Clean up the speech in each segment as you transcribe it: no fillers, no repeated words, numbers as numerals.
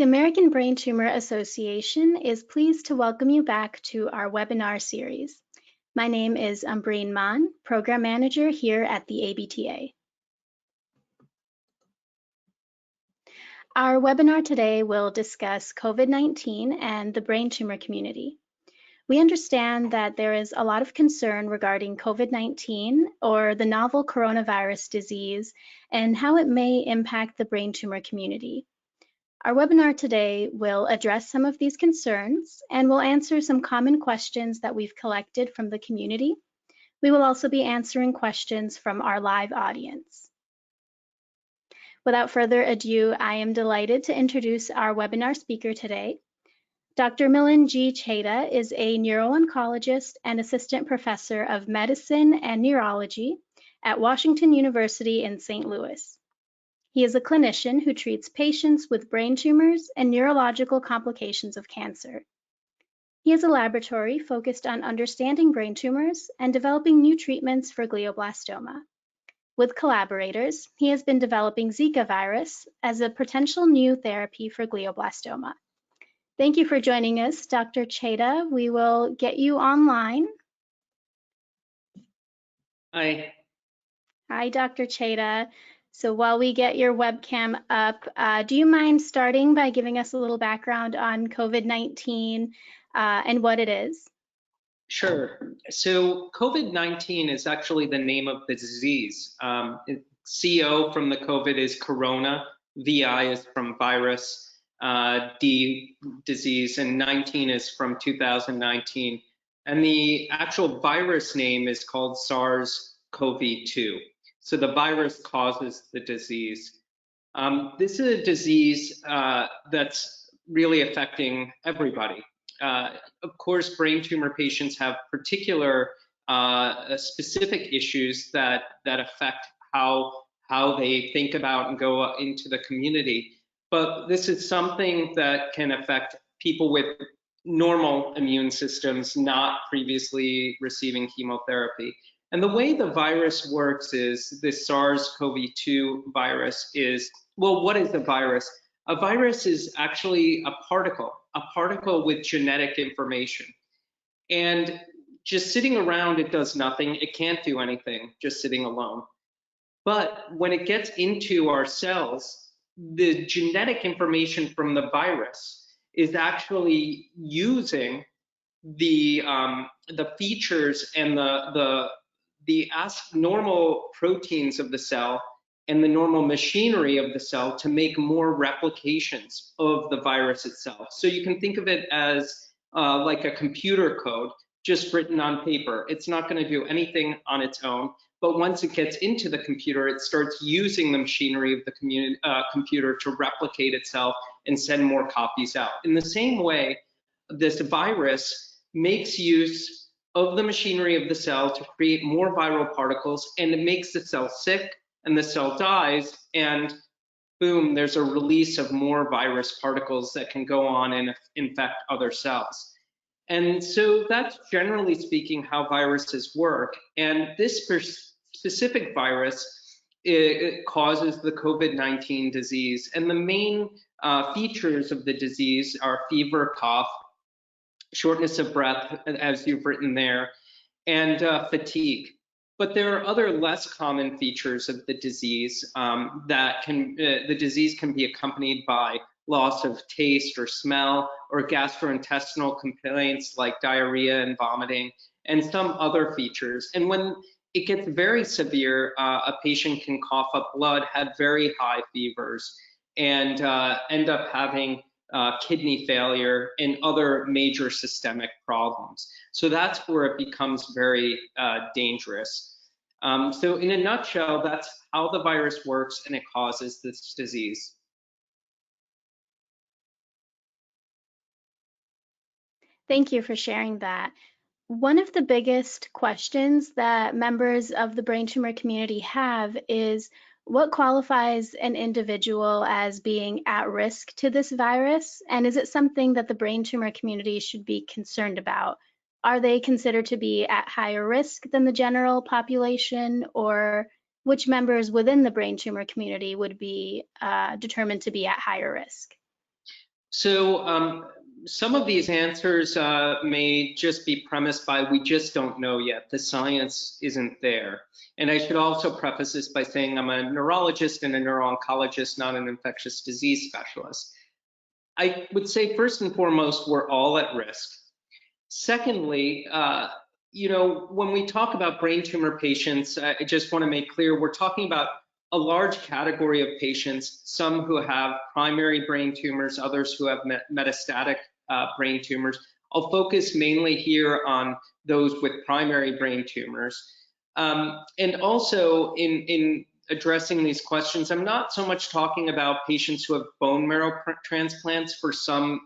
The American Brain Tumor Association is pleased to welcome you back to our webinar series. My name is Umbreen Mann, Program Manager here at the ABTA. Our webinar today will discuss COVID-19 and the brain tumor community. We understand that there is a lot of concern regarding COVID-19 or the novel coronavirus disease and how it may impact the brain tumor community. Our webinar today will address some of these concerns and will answer some common questions that we've collected from the community. We will also be answering questions from our live audience. Without further ado, I am delighted to introduce our webinar speaker today. Dr. Milan G. Chheda is a neuro-oncologist and assistant professor of medicine and neurology at Washington University in St. Louis. He is a clinician who treats patients with brain tumors and neurological complications of cancer. He has a laboratory focused on understanding brain tumors and developing new treatments for glioblastoma. With collaborators, he has been developing Zika virus as a potential new therapy for glioblastoma. Thank you for joining us, Dr. Chheda. We will get you online. Hi. Hi, Dr. Chheda. So while we get your webcam up, do you mind starting by giving us a little background on COVID-19 and what it is? Sure. So COVID-19 is actually the name of the disease. CO from the COVID is corona, VI is from virus, D disease, and 19 is from 2019. And the actual virus name is called SARS-CoV-2. So the virus causes the disease. This is a disease that's really affecting everybody. Of course, brain tumor patients have particular specific issues that affect how they think about and go into the community. But this is something that can affect people with normal immune systems, not previously receiving chemotherapy. And the way the virus works is this SARS-CoV-2 virus is, well, what is a virus? A virus is actually a particle with genetic information. And just sitting around, it does nothing. It can't do anything just sitting alone. But when it gets into our cells, the genetic information from the virus is actually using the features and the normal proteins of the cell and the normal machinery of the cell to make more replications of the virus itself. So you can think of it as like a computer code just written on paper. It's not going to do anything on its own, but once it gets into the computer, it starts using the machinery of the computer to replicate itself and send more copies out. In the same way, this virus makes use of the machinery of the cell to create more viral particles, and it makes the cell sick, and the cell dies, and boom, there's a release of more virus particles that can go on and infect other cells. And so that's generally speaking how viruses work. And this specific virus, it causes the COVID-19 disease. And the main features of the disease are fever, cough, shortness of breath, as you've written there, and fatigue. But there are other less common features of the disease the disease can be accompanied by loss of taste or smell, or gastrointestinal complaints like diarrhea and vomiting, and some other features. And when it gets very severe, a patient can cough up blood, have very high fevers, and end up having kidney failure and other major systemic problems. So that's where it becomes very dangerous. So in a nutshell, that's how the virus works and it causes this disease. Thank you for sharing that. One of the biggest questions that members of the brain tumor community have is what qualifies an individual as being at risk to this virus? And is it something that the brain tumor community should be concerned about? Are they considered to be at higher risk than the general population, or which members within the brain tumor community would be determined to be at higher risk? So some of these answers may just be premised by we just don't know yet. The science isn't there. And I should also preface this by saying I'm a neurologist and a neuro-oncologist, not an infectious disease specialist. I would say first and foremost, we're all at risk. Secondly, when we talk about brain tumor patients, I just want to make clear we're talking about a large category of patients, some who have primary brain tumors, others who have metastatic brain tumors. I'll focus mainly here on those with primary brain tumors. And also in addressing these questions, I'm not so much talking about patients who have bone marrow transplants for some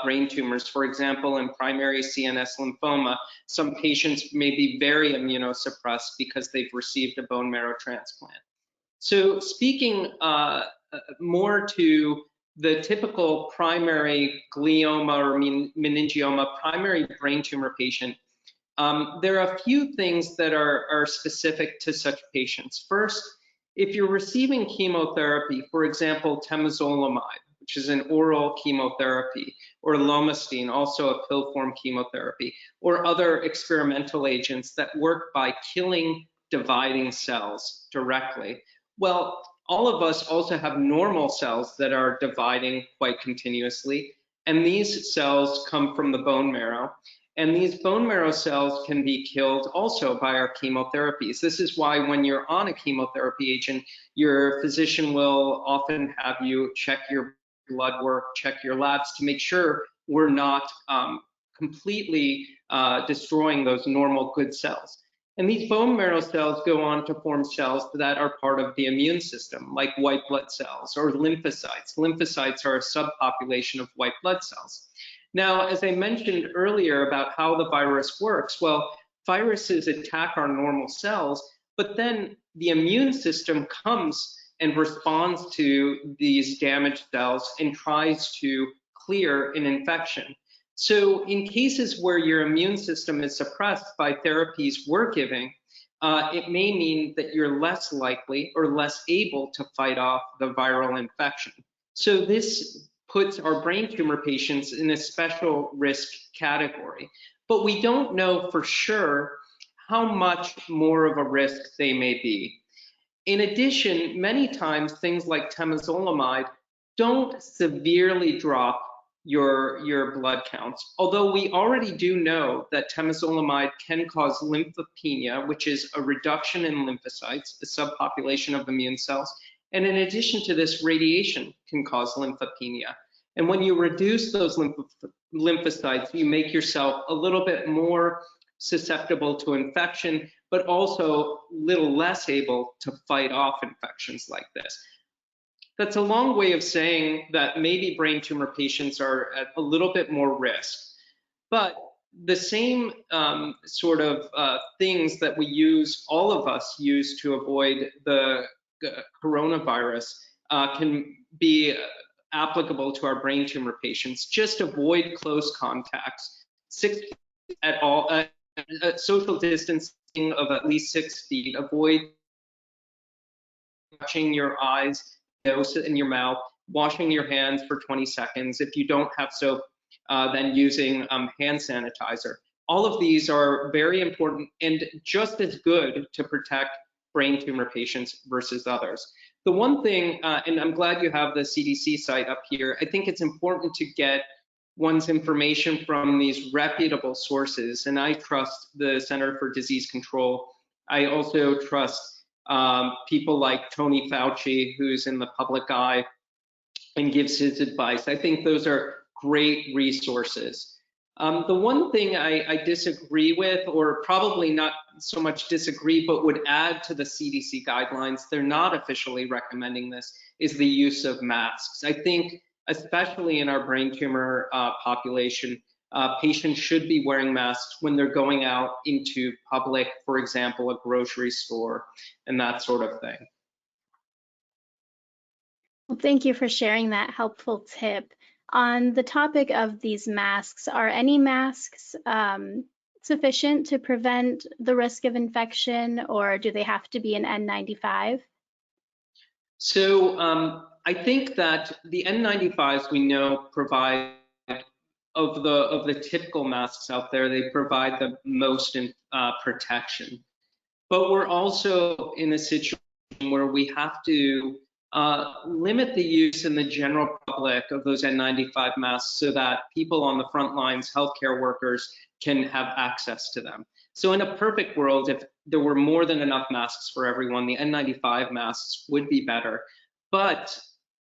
brain tumors. For example, in primary CNS lymphoma, some patients may be very immunosuppressed because they've received a bone marrow transplant. So speaking more to the typical primary glioma or meningioma primary brain tumor patient, there are a few things that are specific to such patients. First, if you're receiving chemotherapy, for example, temozolomide, which is an oral chemotherapy, or lomustine, also a pill form chemotherapy, or other experimental agents that work by killing dividing cells directly. Well, all of us also have normal cells that are dividing quite continuously, and these cells come from the bone marrow. And these bone marrow cells can be killed also by our chemotherapies. This is why when you're on a chemotherapy agent, your physician will often have you check your blood work, check your labs to make sure we're not completely destroying those normal good cells. And these bone marrow cells go on to form cells that are part of the immune system, like white blood cells or lymphocytes. Lymphocytes are a subpopulation of white blood cells. Now, as I mentioned earlier about how the virus works, well, viruses attack our normal cells, but then the immune system comes and responds to these damaged cells and tries to clear an infection. So in cases where your immune system is suppressed by therapies we're giving, it may mean that you're less likely or less able to fight off the viral infection. So this puts our brain tumor patients in a special risk category. But we don't know for sure how much more of a risk they may be. In addition, many times things like temozolomide don't severely drop your blood counts, although we already do know that temozolomide can cause lymphopenia, which is a reduction in lymphocytes, a subpopulation of immune cells. And in addition to this, radiation can cause lymphopenia. And when you reduce those lymphocytes, you make yourself a little bit more susceptible to infection, but also a little less able to fight off infections like this. That's a long way of saying that maybe brain tumor patients are at a little bit more risk. But the same sort of things that we use, all of us use to avoid the coronavirus can be applicable to our brain tumor patients. Just avoid close contacts, 6 feet at all, social distancing of at least 6 feet, avoid touching your eyes, nose, and your mouth, washing your hands for 20 seconds. If you don't have soap, then using hand sanitizer. All of these are very important and just as good to protect brain tumor patients versus others. The one thing, and I'm glad you have the CDC site up here, I think it's important to get one's information from these reputable sources, and I trust the Center for Disease Control. I also trust people like Tony Fauci, who's in the public eye and gives his advice. I think those are great resources. The one thing I disagree with, or probably not so much disagree, but would add to the CDC guidelines, they're not officially recommending this, is the use of masks. I think, especially in our brain tumor population, patients should be wearing masks when they're going out into public, for example, a grocery store and that sort of thing. Well, thank you for sharing that helpful tip. On the topic of these masks, are any masks sufficient to prevent the risk of infection, or do they have to be an N95? So I think that the N95s we know provide of the typical masks out there, they provide the most protection. But we're also in a situation where we have to limit the use in the general public of those N95 masks so that people on the front lines, healthcare workers, can have access to them. So in a perfect world, if there were more than enough masks for everyone, the N95 masks would be better. But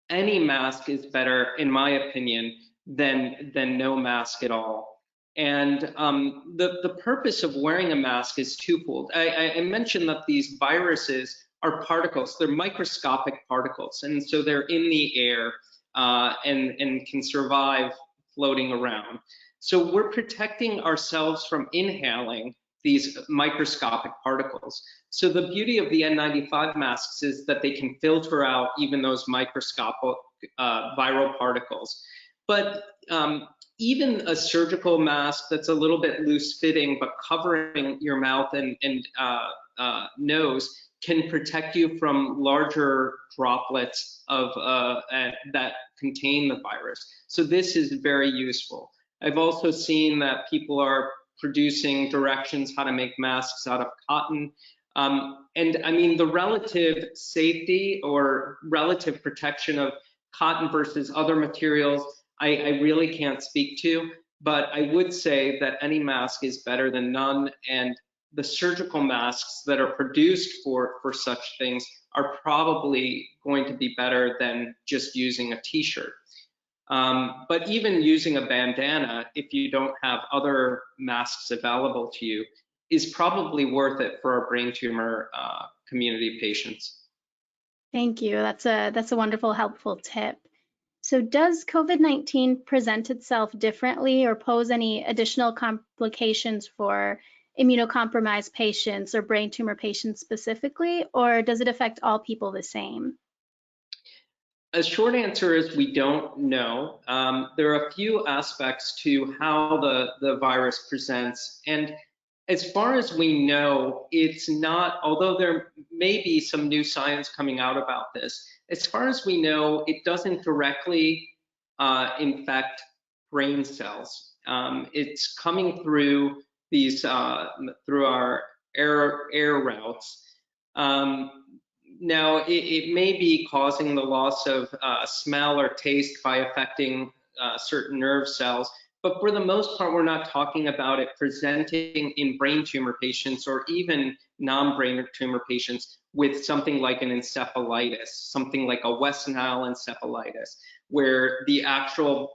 any mask is better, in my opinion, than no mask at all. And the purpose of wearing a mask is twofold. I mentioned that these viruses are particles, they're microscopic particles, and so they're in the air and can survive floating around. So we're protecting ourselves from inhaling these microscopic particles. So the beauty of the N95 masks is that they can filter out even those microscopic viral particles. But even a surgical mask that's a little bit loose fitting but covering your mouth and nose can protect you from larger droplets of that contain the virus. So this is very useful. I've also seen that people are producing directions how to make masks out of cotton. And I mean, the relative safety or relative protection of cotton versus other materials, I really can't speak to, but I would say that any mask is better than none, and the surgical masks that are produced for such things are probably going to be better than just using a t-shirt. But even using a bandana, if you don't have other masks available to you, is probably worth it for our brain tumor community patients. Thank you. That's a wonderful, helpful tip. So does COVID-19 present itself differently or pose any additional complications for immunocompromised patients or brain tumor patients specifically, or does it affect all people the same? A short answer is we don't know. There are a few aspects to how the virus presents. And as far as we know, it's not, although there may be some new science coming out about this, as far as we know, it doesn't directly infect brain cells. It's coming through these, through our air routes. Now, it may be causing the loss of smell or taste by affecting certain nerve cells, but for the most part, we're not talking about it presenting in brain tumor patients or even non-brain tumor patients with something like an encephalitis, something like a West Nile encephalitis, where the actual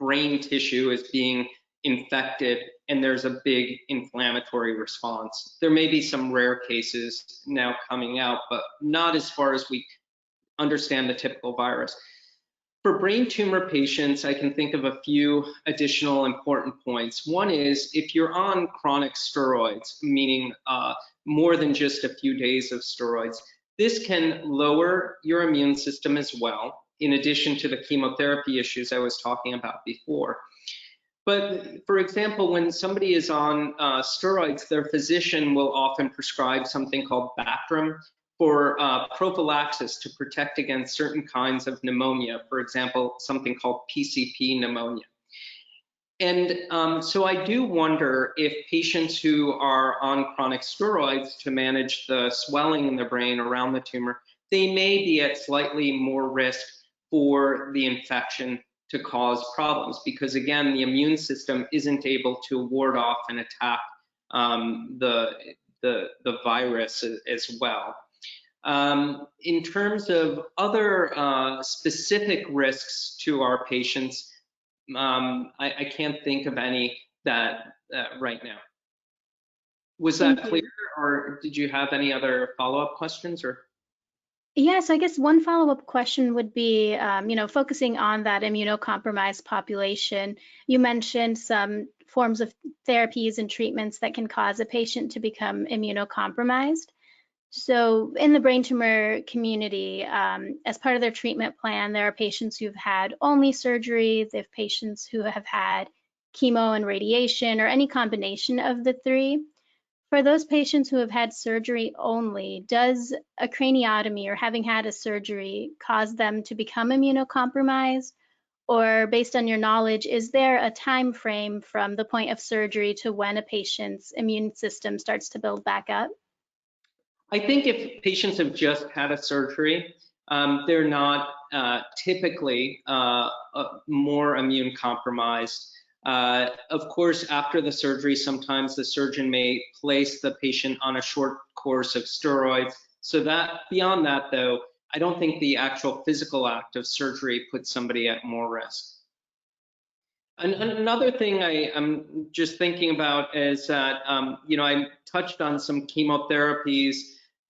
brain tissue is being infected and there's a big inflammatory response. There may be some rare cases now coming out, but not as far as we understand the typical virus. For brain tumor patients, I can think of a few additional important points. One is if you're on chronic steroids, meaning more than just a few days of steroids, this can lower your immune system as well, in addition to the chemotherapy issues I was talking about before. But for example, when somebody is on steroids, their physician will often prescribe something called Bactrim for prophylaxis to protect against certain kinds of pneumonia, for example, something called PCP pneumonia. And so I do wonder if patients who are on chronic steroids to manage the swelling in the brain around the tumor, they may be at slightly more risk for the infection to cause problems, because again, the immune system isn't able to ward off and attack the virus as well. In terms of other specific risks to our patients, I can't think of any that right now. Was that clear, or did you have any other follow-up questions? Or Yes, I guess one follow-up question would be, focusing on that immunocompromised population. You mentioned some forms of therapies and treatments that can cause a patient to become immunocompromised. So in the brain tumor community, as part of their treatment plan, there are patients who've had only surgery, they have patients who have had chemo and radiation or any combination of the three. For those patients who have had surgery only, does a craniotomy or having had a surgery cause them to become immunocompromised? Or based on your knowledge, is there a time frame from the point of surgery to when a patient's immune system starts to build back up? I think if patients have just had a surgery, they're not typically more immune compromised. Of course, after the surgery, sometimes the surgeon may place the patient on a short course of steroids. So that beyond that, though, I don't think the actual physical act of surgery puts somebody at more risk. Another thing I'm just thinking about is that, I touched on some chemotherapies,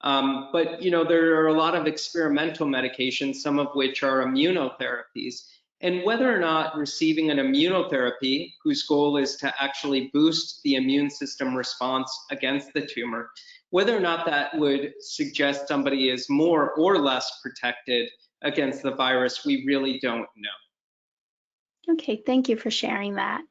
but, there are a lot of experimental medications, some of which are immunotherapies. And whether or not receiving an immunotherapy, whose goal is to actually boost the immune system response against the tumor, whether or not that would suggest somebody is more or less protected against the virus, we really don't know. Okay, thank you for sharing that.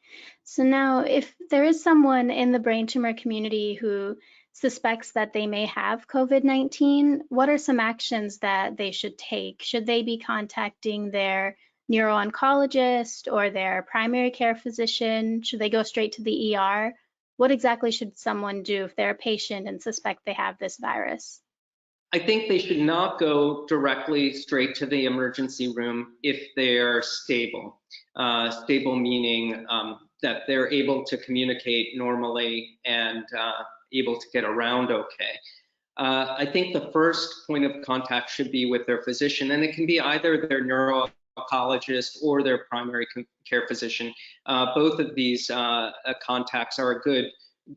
So now, if there is someone in the brain tumor community who suspects that they may have COVID-19, what are some actions that they should take? Should they be contacting their neuro-oncologist or their primary care physician? Should they go straight to the ER? What exactly should someone do if they're a patient and suspect they have this virus? I think they should not go directly straight to the emergency room if they're stable. Stable meaning that they're able to communicate normally and able to get around okay. I think the first point of contact should be with their physician, and it can be either their neuro-oncologist or their primary care physician. Both of these contacts are a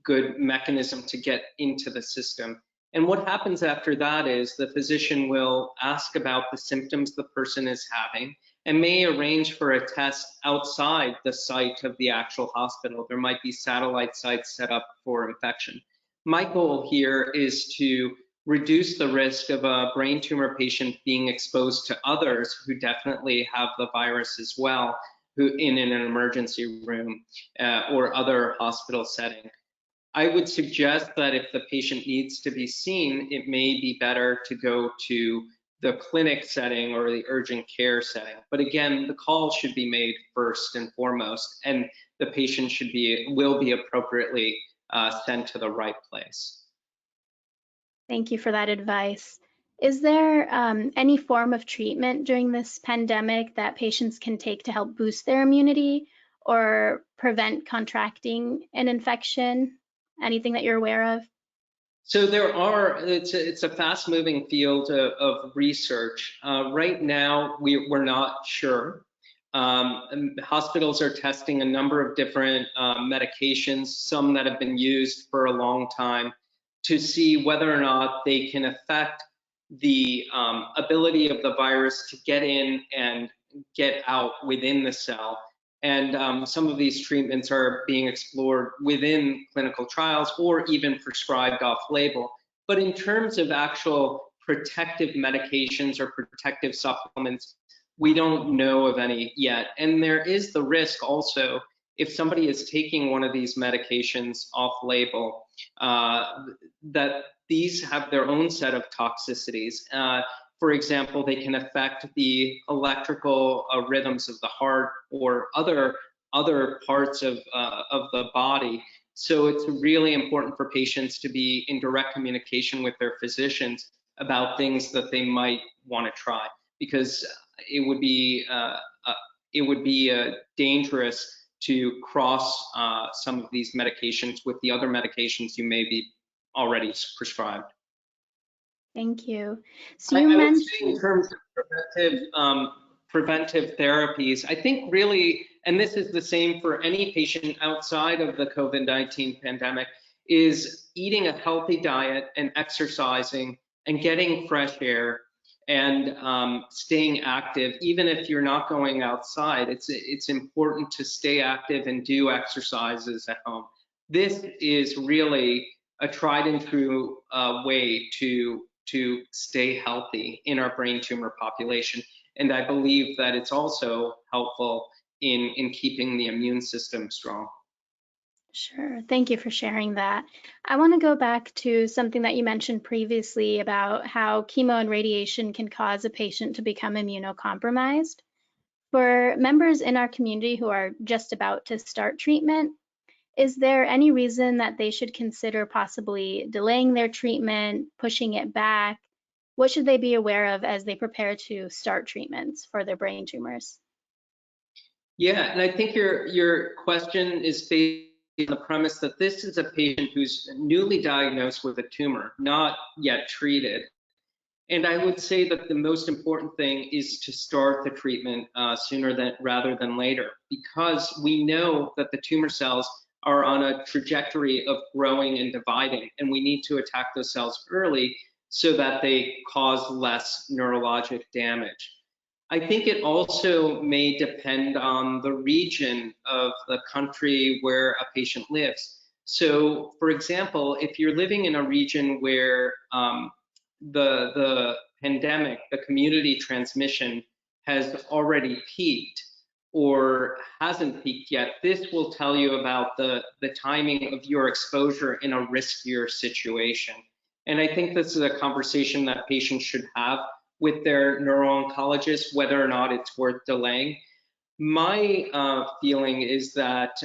good mechanism to get into the system. And what happens after that is the physician will ask about the symptoms the person is having and may arrange for a test outside the site of the actual hospital. There might be satellite sites set up for infection. My goal here is to reduce the risk of a brain tumor patient being exposed to others who definitely have the virus as well, who in an emergency room or other hospital setting. I would suggest that if the patient needs to be seen, it may be better to go to the clinic setting or the urgent care setting. But again, the call should be made first and foremost, and the patient will be appropriately sent to the right place. Thank you for that advice. Is there any form of treatment during this pandemic that patients can take to help boost their immunity or prevent contracting an infection? Anything that you're aware of? So it's a fast moving field of research. Right now, we're not sure. Hospitals are testing a number of different medications, some that have been used for a long time, to see whether or not they can affect the ability of the virus to get in and get out within the cell. And some of these treatments are being explored within clinical trials or even prescribed off-label. But in terms of actual protective medications or protective supplements, we don't know of any yet. And there is the risk also, if somebody is taking one of these medications off-label, that these have their own set of toxicities. For example, they can affect the electrical rhythms of the heart or other parts of the body. So it's really important for patients to be in direct communication with their physicians about things that they might want to try, because it would be dangerous to cross some of these medications with the other medications you may be already prescribed. Thank you. So I you would say in mentioned, terms of preventive therapies, I think really, and this is the same for any patient outside of the COVID-19 pandemic, is eating a healthy diet and exercising and getting fresh air and staying active. Even if you're not going outside, it's important to stay active and do exercises at home. This is really a tried and true way to stay healthy in our brain tumor population. And I believe that it's also helpful in keeping the immune system strong. Sure. Thank you for sharing that. I want to go back to something that you mentioned previously about how chemo and radiation can cause a patient to become immunocompromised. For members in our community who are just about to start treatment, is there any reason that they should consider possibly delaying their treatment, pushing it back? What should they be aware of as they prepare to start treatments for their brain tumors? Yeah, and I think your question is based on the premise that this is a patient who's newly diagnosed with a tumor, not yet treated. And I would say that the most important thing is to start the treatment sooner rather than later, because we know that the tumor cells are on a trajectory of growing and dividing, and we need to attack those cells early so that they cause less neurologic damage. I think it also may depend on the region of the country where a patient lives. So, for example, if you're living in a region where the pandemic, the community transmission has already peaked or hasn't peaked yet, this will tell you about the timing of your exposure in a riskier situation. And I think this is a conversation that patients should have with their neuro-oncologist, whether or not it's worth delaying. My feeling is that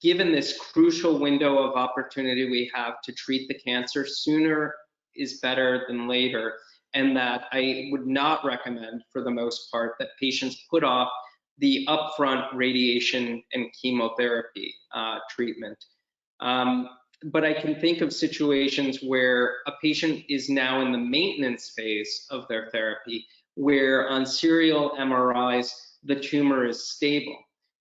given this crucial window of opportunity we have to treat the cancer, sooner is better than later, and that I would not recommend, for the most part, that patients put off the upfront radiation and chemotherapy treatment. But I can think of situations where a patient is now in the maintenance phase of their therapy, where on serial MRIs, the tumor is stable.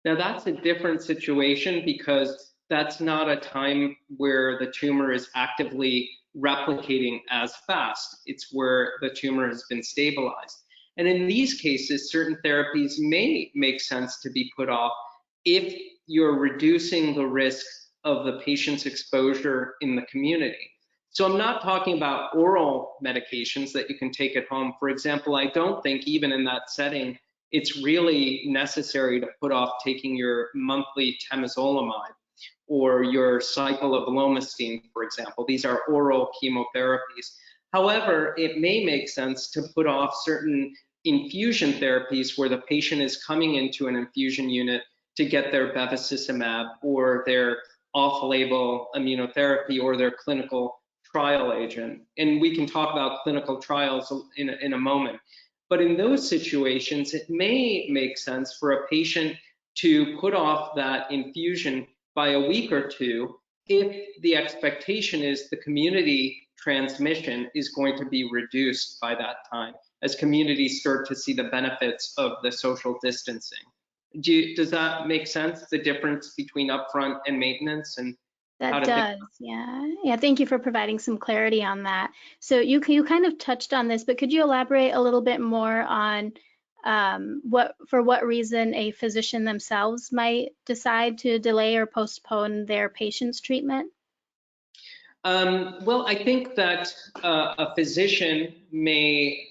Now that's a different situation because that's not a time where the tumor is actively replicating as fast. It's where the tumor has been stabilized. And in these cases, certain therapies may make sense to be put off if you're reducing the risk of the patient's exposure in the community. So I'm not talking about oral medications that you can take at home. For example, I don't think even in that setting, it's really necessary to put off taking your monthly temozolomide or your cycle of lomustine, for example. These are oral chemotherapies. However, it may make sense to put off certain infusion therapies where the patient is coming into an infusion unit to get their bevacizumab or their off-label immunotherapy or their clinical trial agent. And we can talk about clinical trials in a moment. But in those situations, it may make sense for a patient to put off that infusion by a week or two if the expectation is the community transmission is going to be reduced by that time as communities start to see the benefits of the social distancing. Does that make sense, the difference between upfront and maintenance and how That to think? does, yeah. Yeah, thank you for providing some clarity on that. So you kind of touched on this, but could you elaborate a little bit more on for what reason a physician themselves might decide to delay or postpone their patient's treatment? Well, I think that a physician may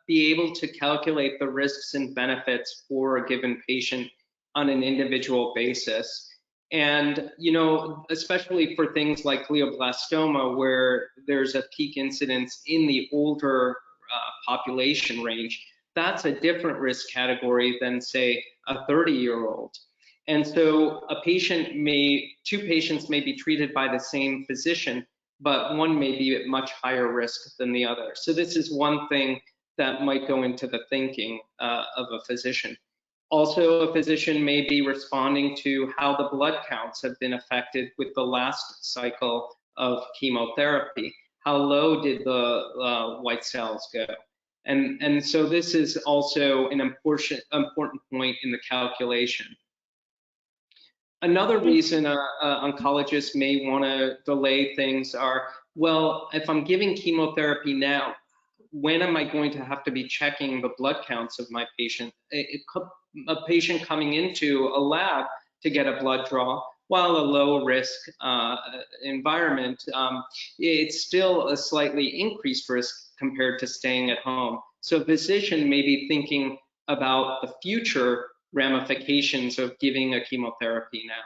be able to calculate the risks and benefits for a given patient on an individual basis. And, you know, especially for things like glioblastoma, where there's a peak incidence in the older population range, that's a different risk category than, say, a 30-year-old. And so two patients may be treated by the same physician, but one may be at much higher risk than the other. So this is one thing that might go into the thinking of a physician. Also, a physician may be responding to how the blood counts have been affected with the last cycle of chemotherapy. How low did the white cells go? And so this is also an important point in the calculation. Another reason oncologists may want to delay things are, well, if I'm giving chemotherapy now, when am I going to have to be checking the blood counts of my patient? A patient coming into a lab to get a blood draw, while a low risk environment, it's still a slightly increased risk compared to staying at home. So a physician may be thinking about the future ramifications of giving a chemotherapy now.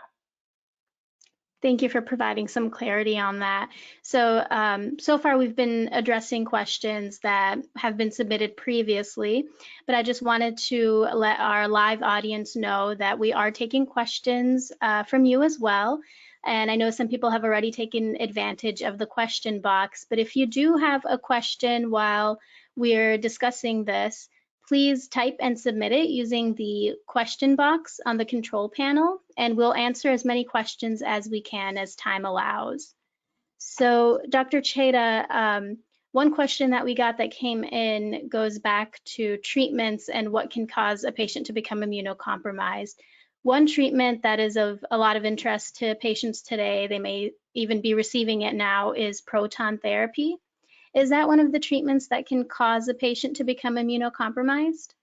Thank you for providing some clarity on that. So, so far we've been addressing questions that have been submitted previously, but I just wanted to let our live audience know that we are taking questions from you as well. And I know some people have already taken advantage of the question box, but if you do have a question while we're discussing this, please type and submit it using the question box on the control panel, and we'll answer as many questions as we can as time allows. So Dr. Chheda, one question that we got that came in goes back to treatments and what can cause a patient to become immunocompromised. One treatment that is of a lot of interest to patients today, they may even be receiving it now, is proton therapy. Is that one of the treatments that can cause a patient to become immunocompromised?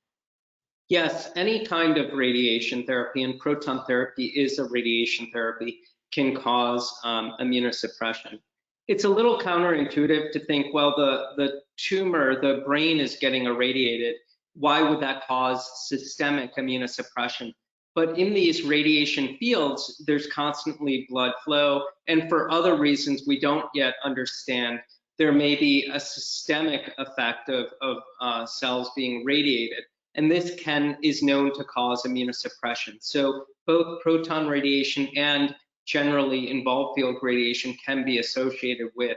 Yes, any kind of radiation therapy, and proton therapy is a radiation therapy, can cause immunosuppression. It's a little counterintuitive to think, well, the tumor, the brain is getting irradiated. Why would that cause systemic immunosuppression? But in these radiation fields, there's constantly blood flow, and for other reasons we don't yet understand, there may be a systemic effect of cells being radiated, and this is known to cause immunosuppression. So both proton radiation and generally involved field radiation can be associated with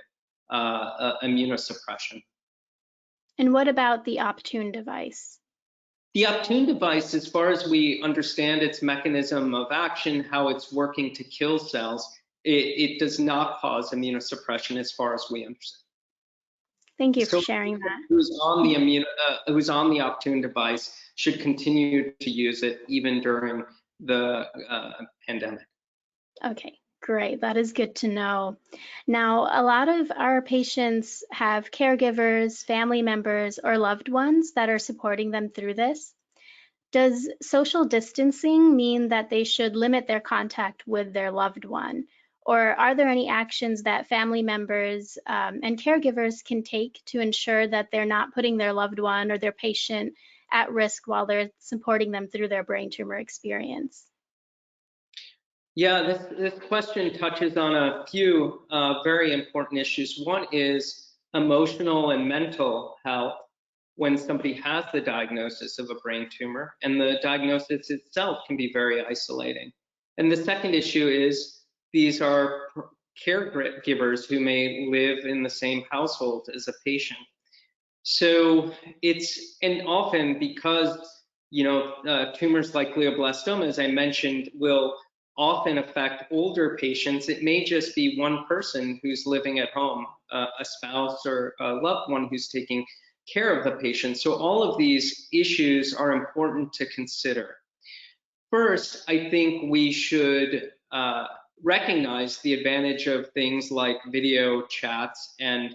immunosuppression. And what about the Optune device? The Optune device, as far as we understand its mechanism of action, how it's working to kill cells, it does not cause immunosuppression as far as we understand. Thank you for sharing that. Who's on the Optune device should continue to use it even during the pandemic. Okay, great. That is good to know. Now, a lot of our patients have caregivers, family members, or loved ones that are supporting them through this. Does social distancing mean that they should limit their contact with their loved one? Or are there any actions that family members and caregivers can take to ensure that they're not putting their loved one or their patient at risk while they're supporting them through their brain tumor experience? Yeah, this question touches on a few very important issues. One is emotional and mental health when somebody has the diagnosis of a brain tumor, and the diagnosis itself can be very isolating. And the second issue is these are caregivers who may live in the same household as a patient. So and often because, tumors like glioblastoma, as I mentioned, will often affect older patients, it may just be one person who's living at home, a spouse or a loved one who's taking care of the patient. So all of these issues are important to consider. First, I think we should recognize the advantage of things like video chats and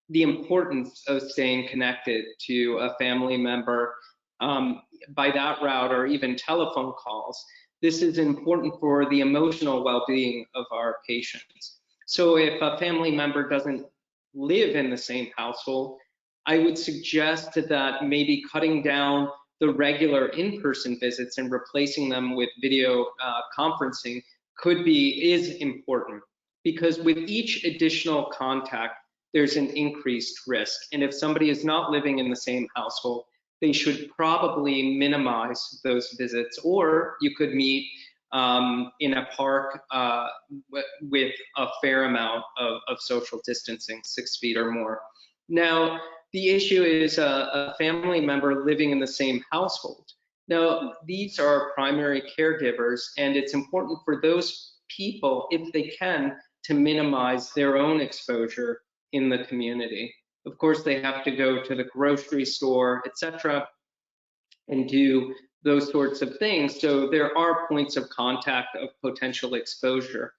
the importance of staying connected to a family member by that route, or even telephone calls. This is important for the emotional well-being of our patients. So if a family member doesn't live in the same household, I would suggest that maybe cutting down the regular in-person visits and replacing them with video conferencing is important, because with each additional contact, there's an increased risk. And if somebody is not living in the same household, they should probably minimize those visits, or you could meet in a park with a fair amount of social distancing, 6 feet or more. Now, the issue is a family member living in the same household. Now, these are primary caregivers, and it's important for those people, if they can, to minimize their own exposure in the community. Of course, they have to go to the grocery store, etc., and do those sorts of things. So there are points of contact of potential exposure.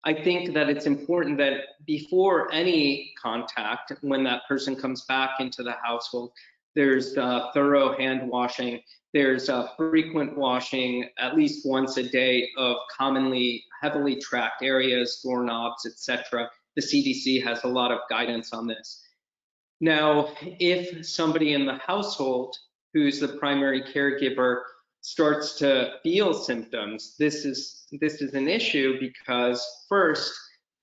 I think that it's important that before any contact, when that person comes back into the household, there's thorough hand washing. There's frequent washing, at least once a day, of commonly heavily tracked areas, doorknobs, etc. The CDC has a lot of guidance on this. Now, if somebody in the household who's the primary caregiver starts to feel symptoms, this is an issue because first,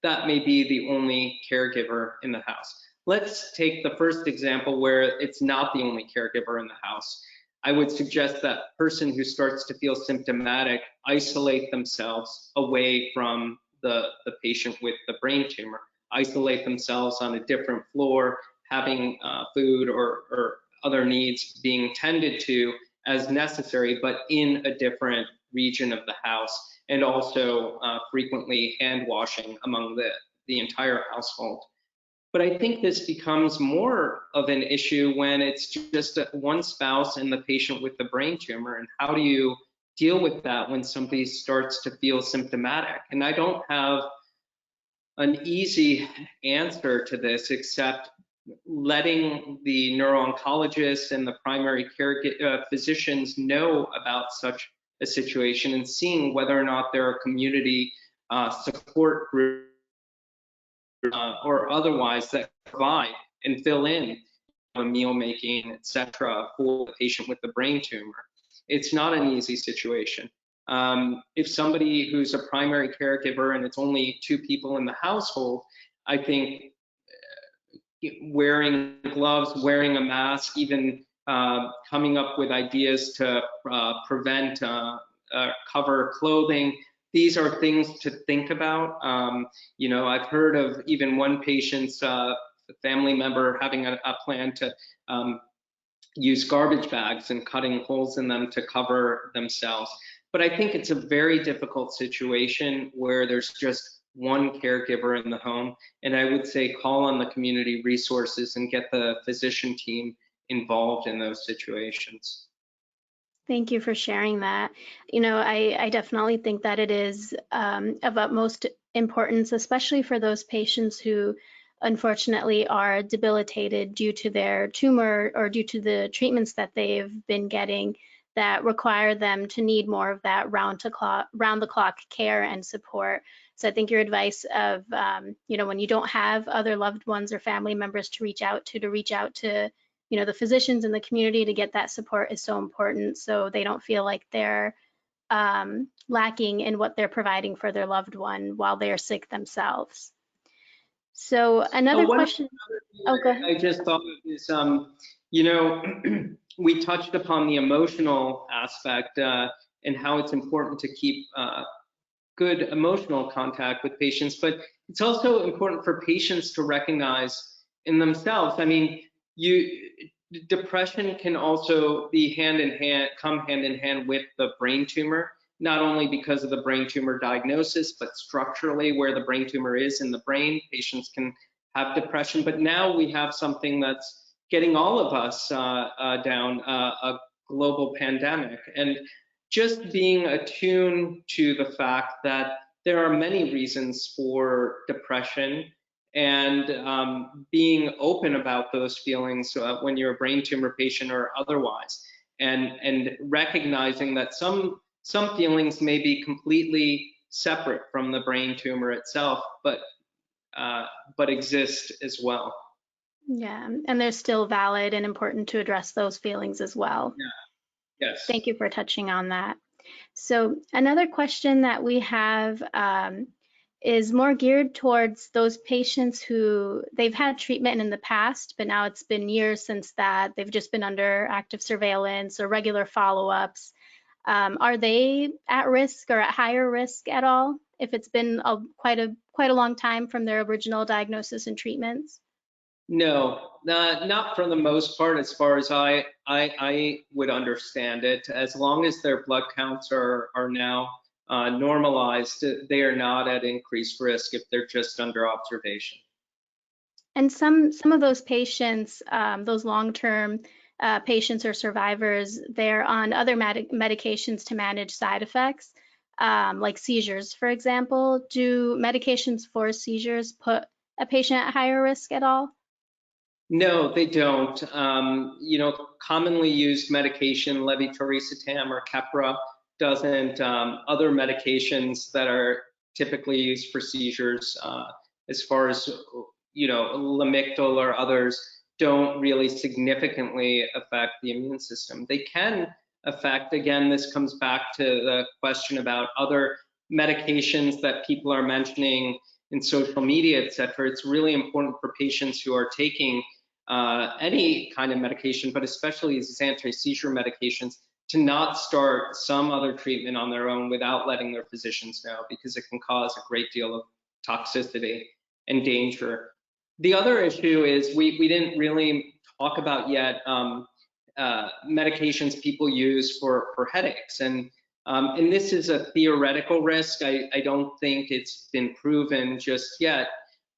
that may be the only caregiver in the house. Let's take the first example where it's not the only caregiver in the house. I would suggest that person who starts to feel symptomatic isolate themselves away from the patient with the brain tumor, isolate themselves on a different floor, having food or other needs being tended to as necessary, but in a different region of the house, and also frequently hand washing among the entire household. But I think this becomes more of an issue when it's just one spouse and the patient with the brain tumor. And how do you deal with that when somebody starts to feel symptomatic? And I don't have an easy answer to this except letting the neuro-oncologists and the primary care physicians know about such a situation and seeing whether or not there are community support groups or otherwise that provide and fill in meal making, etc., for the patient with the brain tumor. It's not an easy situation. If somebody who's a primary caregiver and it's only 2 people in the household, I think wearing gloves, wearing a mask, even coming up with ideas to prevent cover clothing, these are things to think about. I've heard of even one patient's family member having a plan to use garbage bags and cutting holes in them to cover themselves. But I think it's a very difficult situation where there's just one caregiver in the home. And I would say call on the community resources and get the physician team involved in those situations. Thank you for sharing that. I definitely think that it is of utmost importance, especially for those patients who unfortunately are debilitated due to their tumor or due to the treatments that they've been getting that require them to need more of that round-the-clock care and support. So I think your advice of, when you don't have other loved ones or family members to reach out to the physicians in the community to get that support is so important, so they don't feel like they're lacking in what they're providing for their loved one while they're sick themselves. So another question. Oh, go ahead. I just thought is, we touched upon the emotional aspect and how it's important to keep good emotional contact with patients, but it's also important for patients to recognize in themselves. I mean, depression can also be come hand in hand with the brain tumor, not only because of the brain tumor diagnosis, but structurally where the brain tumor is in the brain, patients can have depression. But now we have something that's getting all of us down, a global pandemic. And just being attuned to the fact that there are many reasons for depression, and being open about those feelings when you're a brain tumor patient or otherwise, and recognizing that some feelings may be completely separate from the brain tumor itself, but exist as well. Yeah, and they're still valid and important to address those feelings as well. Yeah. Yes. Thank you for touching on that. So another question that we have is more geared towards those patients who they've had treatment in the past, but now it's been years since that. They've just been under active surveillance or regular follow-ups. Are they at risk or at higher risk at all if it's been quite a long time from their original diagnosis and treatments? No, not for the most part, as far as I would understand it. As long as their blood counts are now normalized, they are not at increased risk if they're just under observation. And some of those patients, those long-term patients or survivors, they're on other medications to manage side effects, like seizures, for example. Do medications for seizures put a patient at higher risk at all? No, they don't. Commonly used medication, levetiracetam or Keppra, doesn't. Other medications that are typically used for seizures, as far as Lamictal or others, don't really significantly affect the immune system. They can effect. Again, this comes back to the question about other medications that people are mentioning in social media, et cetera. It's really important for patients who are taking any kind of medication, but especially these anti-seizure medications, to not start some other treatment on their own without letting their physicians know, because it can cause a great deal of toxicity and danger. The other issue is we didn't really talk about yet medications people use for headaches. And this is a theoretical risk. I don't think it's been proven just yet.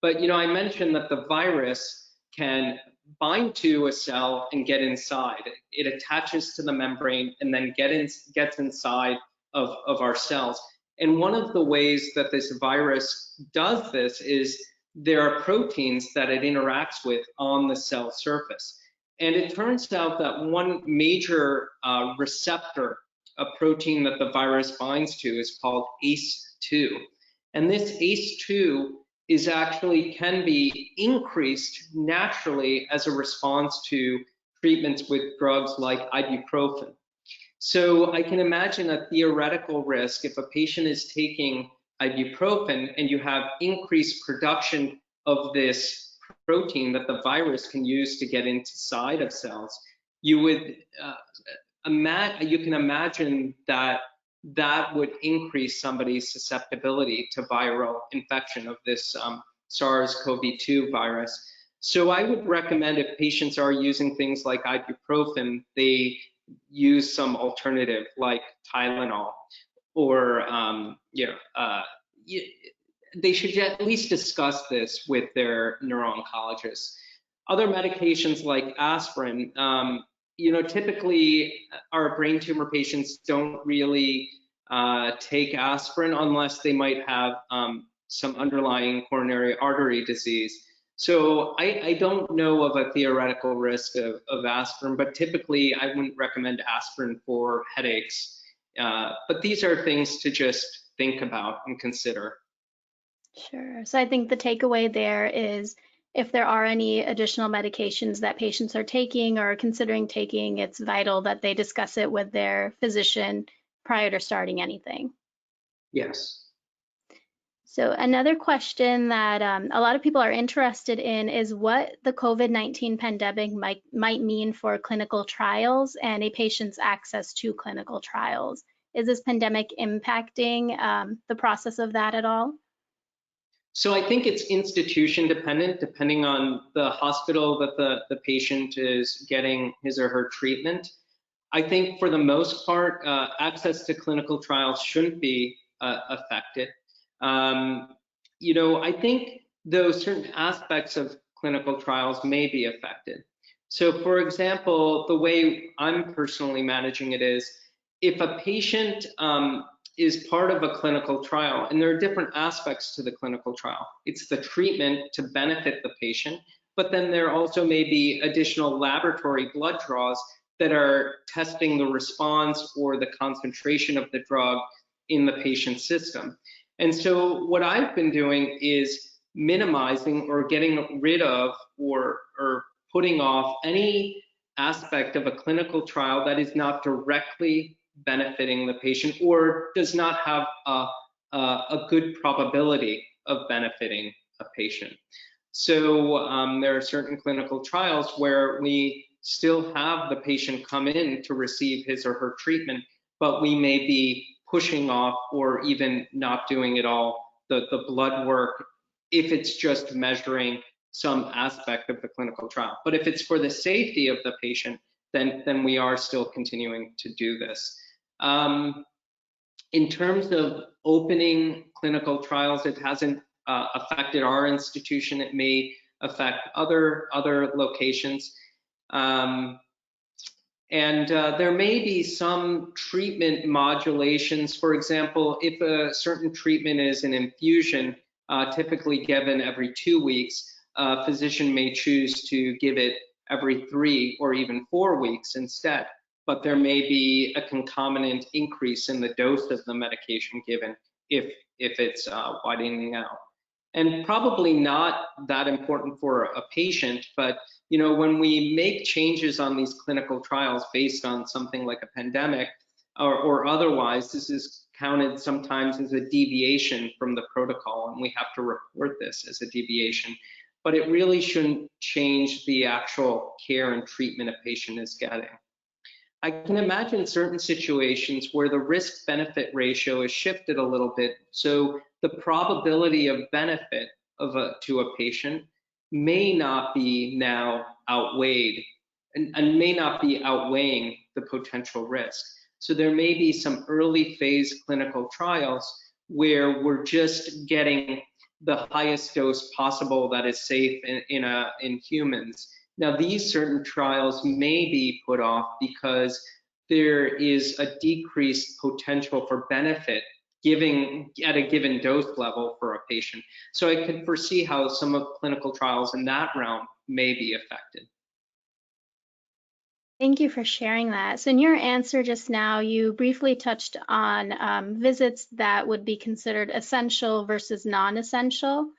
But, you know, I mentioned that the virus can bind to a cell and get inside. It attaches to the membrane and then gets inside of our cells. And one of the ways that this virus does this is there are proteins that it interacts with on the cell surface. And it turns out that one major receptor, a protein that the virus binds to, is called ACE2. And this ACE2 is actually can be increased naturally as a response to treatments with drugs like ibuprofen. So I can imagine a theoretical risk if a patient is taking ibuprofen and you have increased production of this protein that the virus can use to get inside of cells. You would you can imagine that that would increase somebody's susceptibility to viral infection of this SARS-CoV-2 virus. So I would recommend, if patients are using things like ibuprofen, they use some alternative like Tylenol, or they should at least discuss this with their neuro-oncologist. Other medications like aspirin, typically our brain tumor patients don't really take aspirin unless they might have some underlying coronary artery disease. So I don't know of a theoretical risk of aspirin, but typically I wouldn't recommend aspirin for headaches. But these are things to just think about and consider. Sure. So I think the takeaway there is, if there are any additional medications that patients are taking or considering taking, it's vital that they discuss it with their physician prior to starting anything. Yes. So another question that a lot of people are interested in is what the COVID-19 pandemic might mean for clinical trials and a patient's access to clinical trials. Is this pandemic impacting the process of that at all? So I think it's institution dependent, depending on the hospital that the patient is getting his or her treatment. I think for the most part, access to clinical trials shouldn't be affected. I think though certain aspects of clinical trials may be affected. So for example, the way I'm personally managing it is, if a patient is part of a clinical trial, and there are different aspects to the clinical trial. It's the treatment to benefit the patient, but then there also may be additional laboratory blood draws that are testing the response or the concentration of the drug in the patient's system. And so what I've been doing is minimizing or getting rid of or putting off any aspect of a clinical trial that is not directly benefiting the patient or does not have a good probability of benefiting a patient. So there are certain clinical trials where we still have the patient come in to receive his or her treatment, but we may be pushing off or even not doing it all, the blood work, if it's just measuring some aspect of the clinical trial. But if it's for the safety of the patient, then we are still continuing to do this. In terms of opening clinical trials, it hasn't affected our institution. It may affect other locations. And there may be some treatment modulations. For example, if a certain treatment is an infusion, typically given every 2 weeks, a physician may choose to give it every 3 or even 4 weeks instead. But there may be a concomitant increase in the dose of the medication given if it's widening out. and probably not that important for a patient. But when we make changes on these clinical trials based on something like a pandemic or otherwise, this is counted sometimes as a deviation from the protocol, and we have to report this as a deviation. But it really shouldn't change the actual care and treatment a patient is getting. I can imagine certain situations where the risk-benefit ratio is shifted a little bit, so the probability of benefit to a patient may not be now outweighed and may not be outweighing the potential risk. So there may be some early phase clinical trials where we're just getting the highest dose possible that is safe in humans. Now, these certain trials may be put off because there is a decreased potential for benefit giving at a given dose level for a patient. So I could foresee how some of clinical trials in that realm may be affected. Thank you for sharing that. So in your answer just now, you briefly touched on visits that would be considered essential versus non-essential.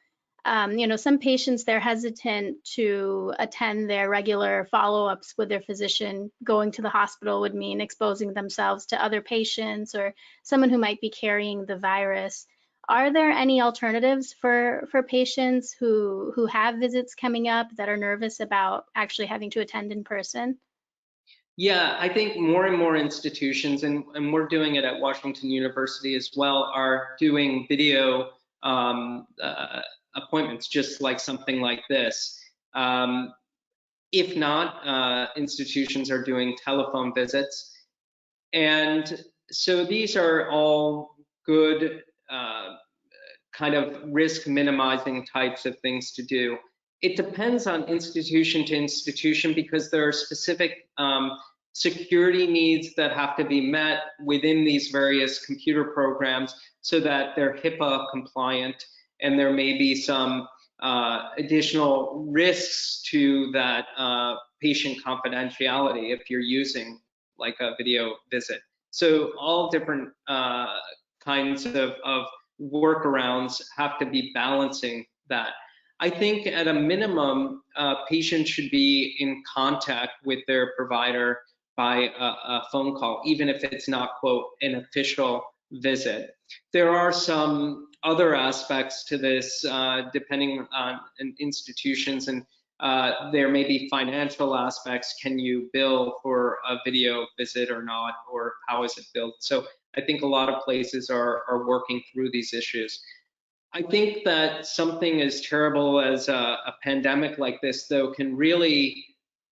Some patients, they're hesitant to attend their regular follow-ups with their physician. Going to the hospital would mean exposing themselves to other patients or someone who might be carrying the virus. Are there any alternatives for patients who have visits coming up that are nervous about actually having to attend in person? Yeah, I think more and more institutions, and we're doing it at Washington University as well, are doing video appointments, just like something like this. If not, institutions are doing telephone visits. And so these are all good kind of risk minimizing types of things to do. It depends on institution to institution because there are specific security needs that have to be met within these various computer programs so that they're HIPAA compliant, and there may be some additional risks to that patient confidentiality if you're using like a video visit. So all different kinds of workarounds have to be balancing that. I think at a minimum, patients should be in contact with their provider by a phone call, even if it's not, quote, an official visit. There are some other aspects to this, depending on institutions, and there may be financial aspects. Can you bill for a video visit or not, or how is it billed? So I think a lot of places are working through these issues. I think that something as terrible as a pandemic like this, though, can really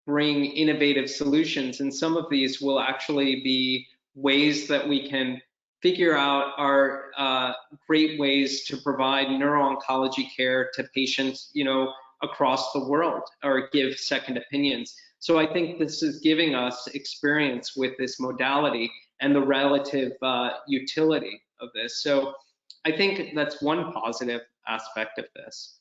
bring innovative solutions. And some of these will actually be ways that we can figure out are great ways to provide neuro-oncology care to patients, across the world, or give second opinions. So I think this is giving us experience with this modality and the relative utility of this. So I think that's one positive aspect of this.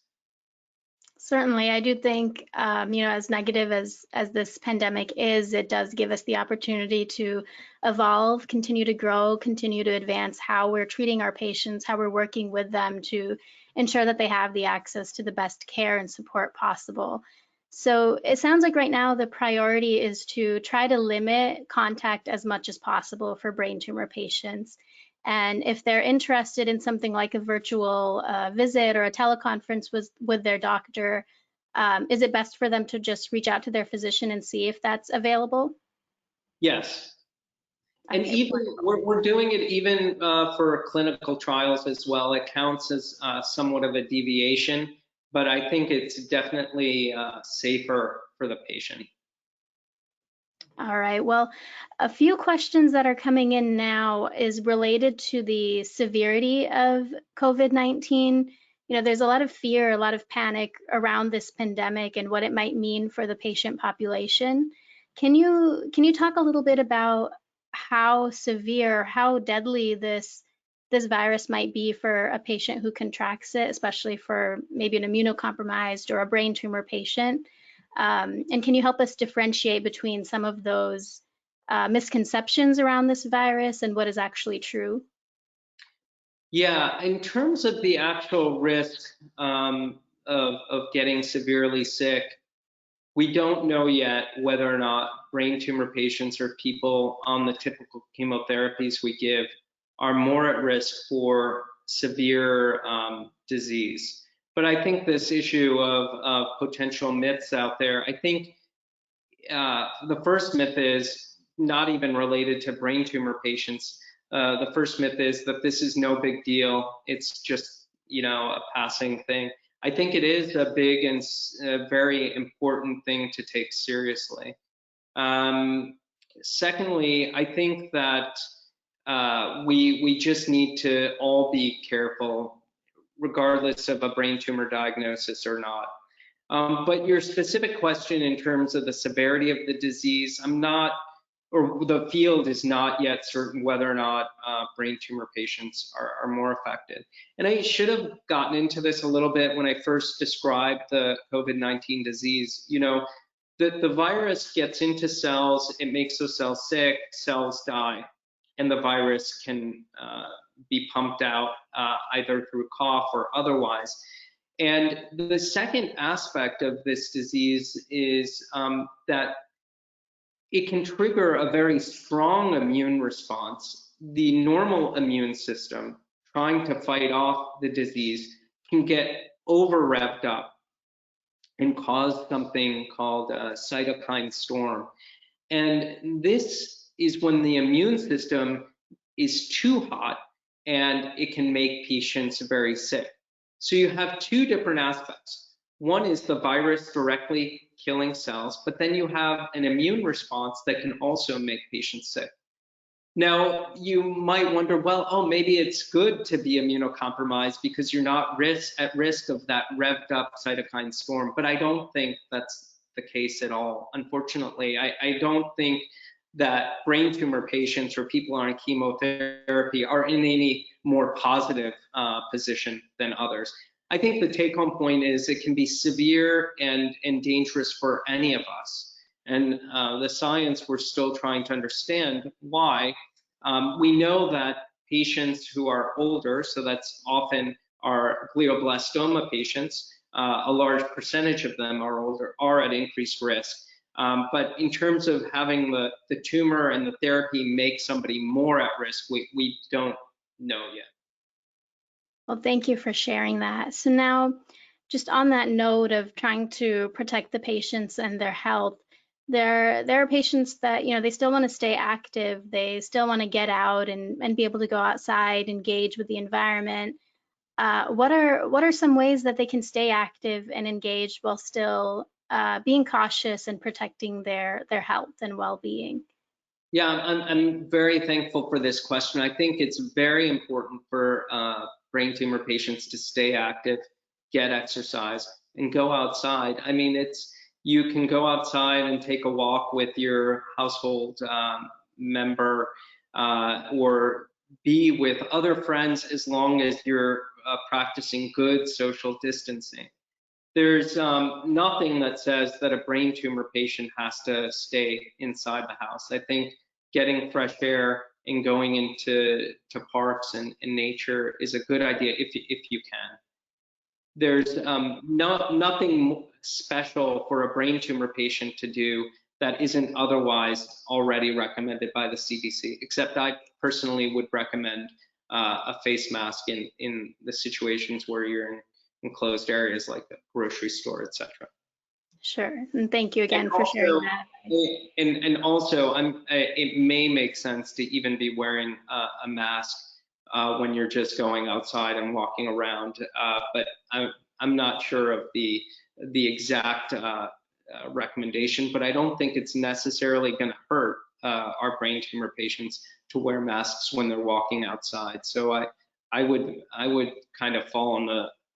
Certainly, I do think, as negative as this pandemic is, it does give us the opportunity to evolve, continue to grow, continue to advance how we're treating our patients, how we're working with them to ensure that they have the access to the best care and support possible. So it sounds like right now the priority is to try to limit contact as much as possible for brain tumor patients. And if they're interested in something like a virtual visit or a teleconference with their doctor, is it best for them to just reach out to their physician and see if that's available? Yes. And Okay. even we're doing it even for clinical trials as well. It counts as somewhat of a deviation, but I think it's definitely safer for the patient. All right. Well, a few questions that are coming in now is related to the severity of COVID-19. There's a lot of fear, a lot of panic around this pandemic and what it might mean for the patient population. Can you talk a little bit about how severe, how deadly this virus might be for a patient who contracts it, especially for maybe an immunocompromised or a brain tumor patient? And can you help us differentiate between some of those misconceptions around this virus and what is actually true? Yeah, in terms of the actual risk of getting severely sick, we don't know yet whether or not brain tumor patients or people on the typical chemotherapies we give are more at risk for severe disease. But I think this issue of potential myths out there, I think the first myth is not even related to brain tumor patients. The first myth is that this is no big deal. It's just, a passing thing. I think it is a big and very important thing to take seriously. Secondly, I think that we just need to all be careful, regardless of a brain tumor diagnosis or not. But your specific question in terms of the severity of the disease, I'm not, or the field is not yet certain whether or not brain tumor patients are more affected. And I should have gotten into this a little bit when I first described the COVID-19 disease. The virus gets into cells, it makes those cells sick, cells die, and the virus can be pumped out either through cough or otherwise. And the second aspect of this disease is that it can trigger a very strong immune response. The normal immune system, trying to fight off the disease, can get over revved up and cause something called a cytokine storm. And this is when the immune system is too hot and it can make patients very sick. So you have two different aspects. One is the virus directly killing cells, but then you have an immune response that can also make patients sick. Now, you might wonder, well, oh, maybe it's good to be immunocompromised because you're not at risk of that revved up cytokine storm, but I don't think that's the case at all. Unfortunately, I don't think that brain tumor patients or people on chemotherapy are in any more positive position than others. I think the take-home point is it can be severe and dangerous for any of us. And the science, we're still trying to understand why. We know that patients who are older, so that's often our glioblastoma patients, a large percentage of them are older, are at increased risk. But in terms of having the tumor and the therapy make somebody more at risk, we don't know yet. Well, thank you for sharing that. So now, just on that note of trying to protect the patients and their health, there are patients that, they still want to stay active. They still want to get out and be able to go outside, engage with the environment. What are some ways that they can stay active and engaged while still being cautious and protecting their health and well-being? Yeah, I'm very thankful for this question. I think it's very important for brain tumor patients to stay active, get exercise, and go outside. I mean, you can go outside and take a walk with your household member or be with other friends as long as you're practicing good social distancing. There's nothing that says that a brain tumor patient has to stay inside the house. I think getting fresh air and going into parks and nature is a good idea if you can. There's nothing special for a brain tumor patient to do that isn't otherwise already recommended by the CDC, except I personally would recommend a face mask in the situations where you're in enclosed areas like the grocery store, etc. Sure, and thank you again for sharing that. And also, it may make sense to even be wearing a mask when you're just going outside and walking around, but I'm not sure of the exact recommendation, but I don't think it's necessarily going to hurt our brain tumor patients to wear masks when they're walking outside. So I would kind of fall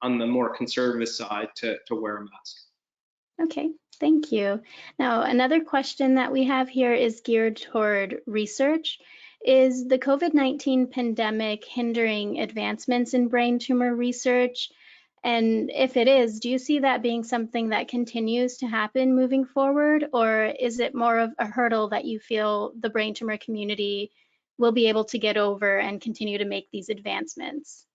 on the more conservative side to wear a mask. Okay, thank you. Now, another question that we have here is geared toward research. Is the COVID-19 pandemic hindering advancements in brain tumor research? And if it is, do you see that being something that continues to happen moving forward, or is it more of a hurdle that you feel the brain tumor community we'll be able to get over and continue to make these advancements?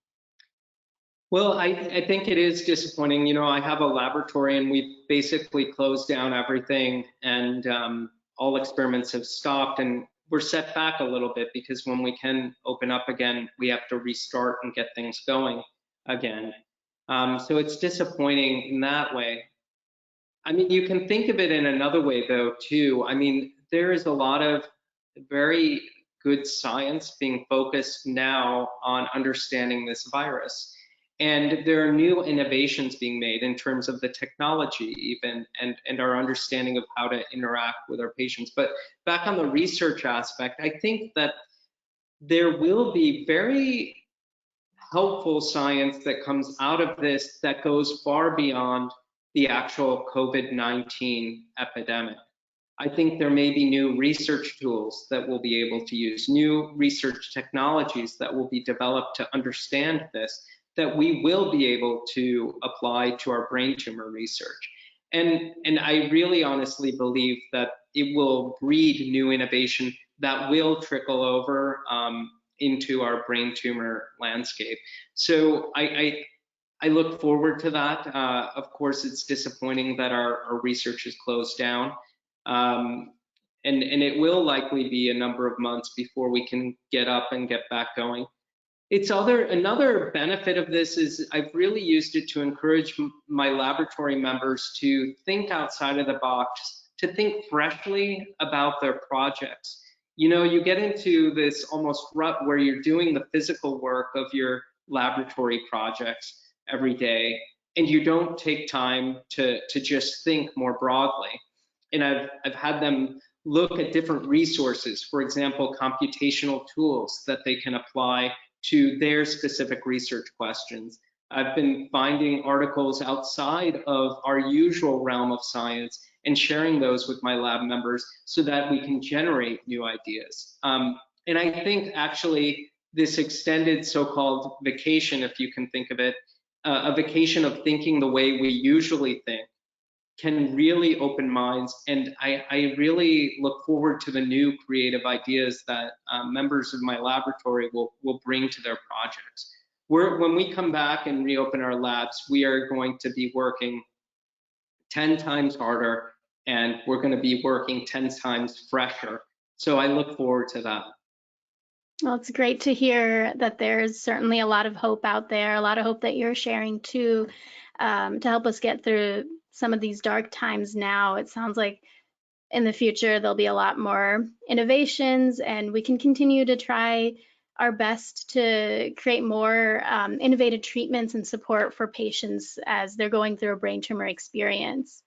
Well, I think it is disappointing. You know, I have a laboratory and we've basically closed down everything, and all experiments have stopped, and we're set back a little bit because when we can open up again, we have to restart and get things going again. So it's disappointing in that way. I mean, you can think of it in another way though, too. I mean, there is a lot of very good science being focused now on understanding this virus. And there are new innovations being made in terms of the technology even, and our understanding of how to interact with our patients. But back on the research aspect, I think that there will be very helpful science that comes out of this that goes far beyond the actual COVID-19 epidemic. I think there may be new research tools that we'll be able to use, new research technologies that will be developed to understand this, that we will be able to apply to our brain tumor research. And I really honestly believe that it will breed new innovation that will trickle over into our brain tumor landscape. So I look forward to that. Of course, it's disappointing that our research is closed down. And it will likely be a number of months before we can get up and get back going. Another benefit of this is I've really used it to encourage my laboratory members to think outside of the box, to think freshly about their projects. You know, you get into this almost rut where you're doing the physical work of your laboratory projects every day, and you don't take time to just think more broadly. And I've had them look at different resources, for example, computational tools that they can apply to their specific research questions. I've been finding articles outside of our usual realm of science and sharing those with my lab members so that we can generate new ideas. And I think actually this extended so-called vacation, if you can think of it, a vacation of thinking the way we usually think, can really open minds, and I really look forward to the new creative ideas that members of my laboratory will bring to their projects. When we come back and reopen our labs, we are going to be working 10 times harder, and we're going to be working 10 times fresher. So I look forward to that. Well, it's great to hear that there's certainly a lot of hope out there, a lot of hope that you're sharing too, to help us get through some of these dark times now. It sounds like in the future there'll be a lot more innovations, and we can continue to try our best to create more innovative treatments and support for patients as they're going through a brain tumor experience.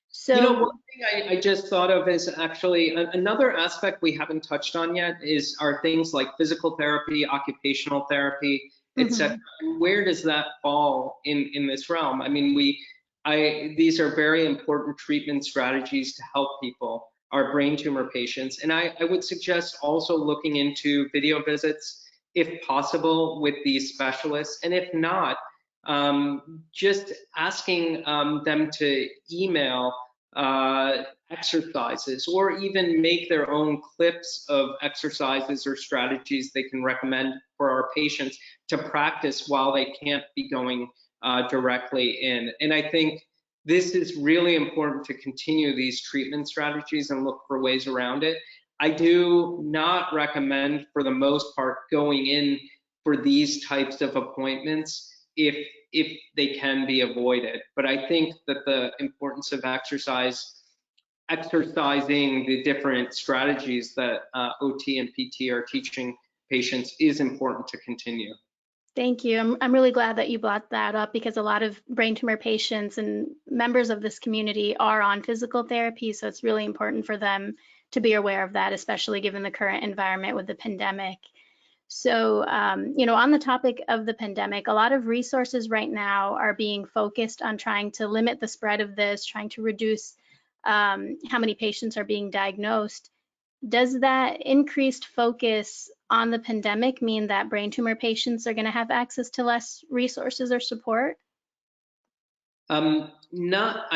So, you know, one thing I just thought of is actually another aspect we haven't touched on yet are things like physical therapy, occupational therapy, etc. Where does that fall in this realm? I mean, these are very important treatment strategies to help people, our brain tumor patients. And I would suggest also looking into video visits, if possible, with these specialists. And if not, just asking them to email exercises, or even make their own clips of exercises or strategies they can recommend for our patients to practice while they can't be going directly in. And I think this is really important to continue these treatment strategies and look for ways around it. I do not recommend, for the most part, going in for these types of appointments if they can be avoided. But I think that the importance of exercising the different strategies that OT and PT are teaching patients is important to continue. thank you. I'm really glad that you brought that up, because a lot of brain tumor patients and members of this community are on physical therapy, so it's really important for them to be aware of that, especially given the current environment with the pandemic. So, you know, on the topic of the pandemic, a lot of resources right now are being focused on trying to limit the spread of this, trying to reduce how many patients are being diagnosed. Does that increased focus on the pandemic mean that brain tumor patients are going to have access to less resources or support? I